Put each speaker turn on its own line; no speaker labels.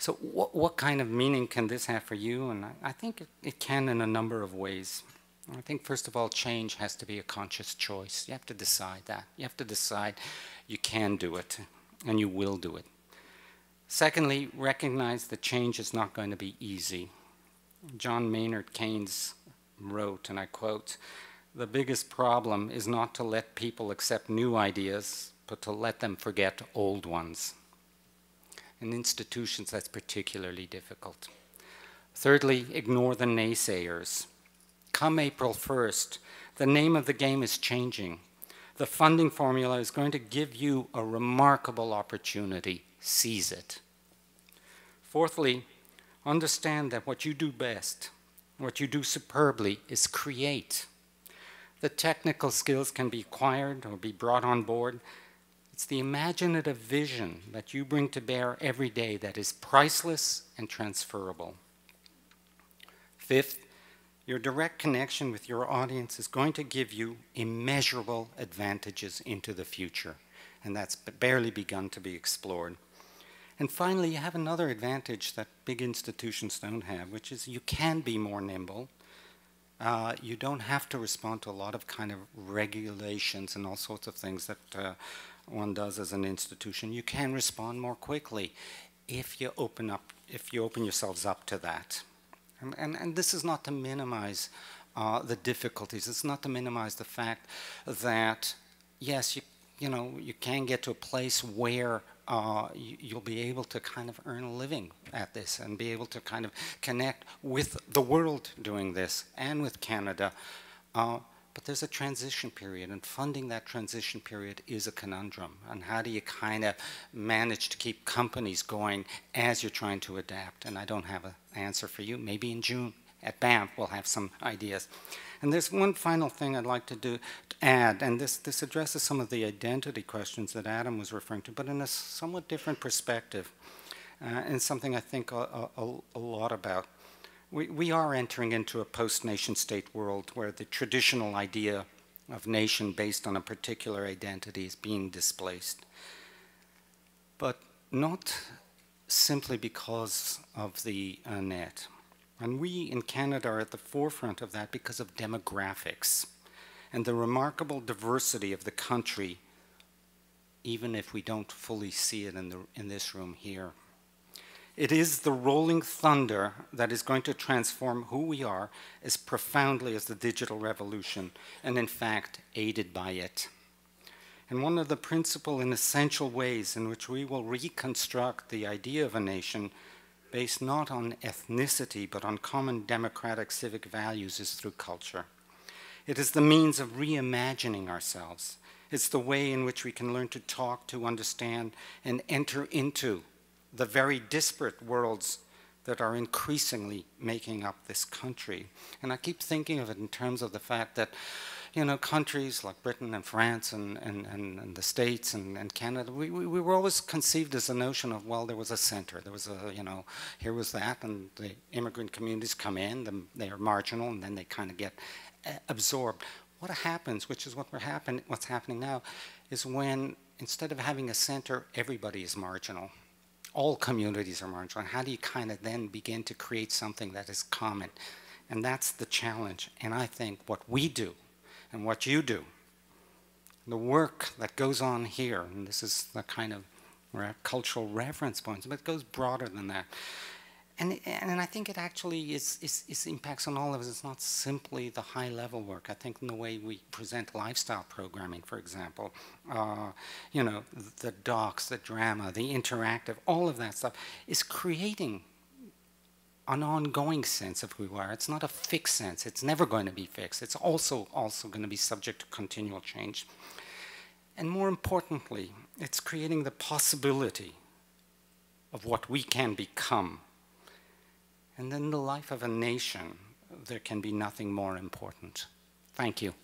So what kind of meaning can this have for you? And I think it can in a number of ways. I think, first of all, change has to be a conscious choice. You have to decide that. You have to decide you can do it, and you will do it. Secondly, recognize that change is not going to be easy. John Maynard Keynes wrote, and I quote, "The biggest problem is not to let people accept new ideas, but to let them forget old ones." In institutions, that's particularly difficult. Thirdly, ignore the naysayers. Come April 1st, the name of the game is changing. The funding formula is going to give you a remarkable opportunity. Seize it. Fourthly, understand that what you do best, what you do superbly, is create. The technical skills can be acquired or be brought on board. It's the imaginative vision that you bring to bear every day that is priceless and transferable. Fifth, your direct connection with your audience is going to give you immeasurable advantages into the future, and that's barely begun to be explored. And finally, you have another advantage that big institutions don't have, which is you can be more nimble. You don't have to respond to a lot of kind of regulations and all sorts of things that one does as an institution. You can respond more quickly if you open yourselves up to that. And this is not to minimize the difficulties. It's not to minimize the fact that, yes, you can get to a place where you'll be able to kind of earn a living at this and be able to kind of connect with the world doing this and with Canada. But there's a transition period, and funding that transition period is a conundrum. And how do you kind of manage to keep companies going as you're trying to adapt? And I don't have an answer for you. Maybe in June at Banff we'll have some ideas. And there's one final thing I'd like to add, and this addresses some of the identity questions that Adam was referring to, but in a somewhat different perspective, and something I think a lot about. We are entering into a post-nation-state world where the traditional idea of nation based on a particular identity is being displaced. But not simply because of the net. And we in Canada are at the forefront of that because of demographics and the remarkable diversity of the country, even if we don't fully see it in this room here. It is the rolling thunder that is going to transform who we are as profoundly as the digital revolution, and in fact, aided by it. And one of the principal and essential ways in which we will reconstruct the idea of a nation based not on ethnicity, but on common democratic civic values is through culture. It is the means of reimagining ourselves. It's the way in which we can learn to talk, to understand, and enter into the very disparate worlds that are increasingly making up this country. And I keep thinking of it in terms of the fact that, countries like Britain and France and the States and Canada, we were always conceived as a notion of, well, there was a center. There was a, here was that, and the immigrant communities come in, they are marginal, and then they kind of get absorbed. What happens, which is what's happening now, is when instead of having a center, everybody is marginal. All communities are marginal. How do you kind of then begin to create something that is common? And that's the challenge. And I think what we do and what you do, the work that goes on here, and this is the kind of cultural reference points, but it goes broader than that. And I think it actually impacts on all of us. It's not simply the high-level work. I think in the way we present lifestyle programming, for example, the docs, the drama, the interactive, all of that stuff is creating an ongoing sense of who we are. It's not a fixed sense. It's never going to be fixed. It's also going to be subject to continual change. And more importantly, it's creating the possibility of what we can become. And in the life of a nation, there can be nothing more important. Thank you.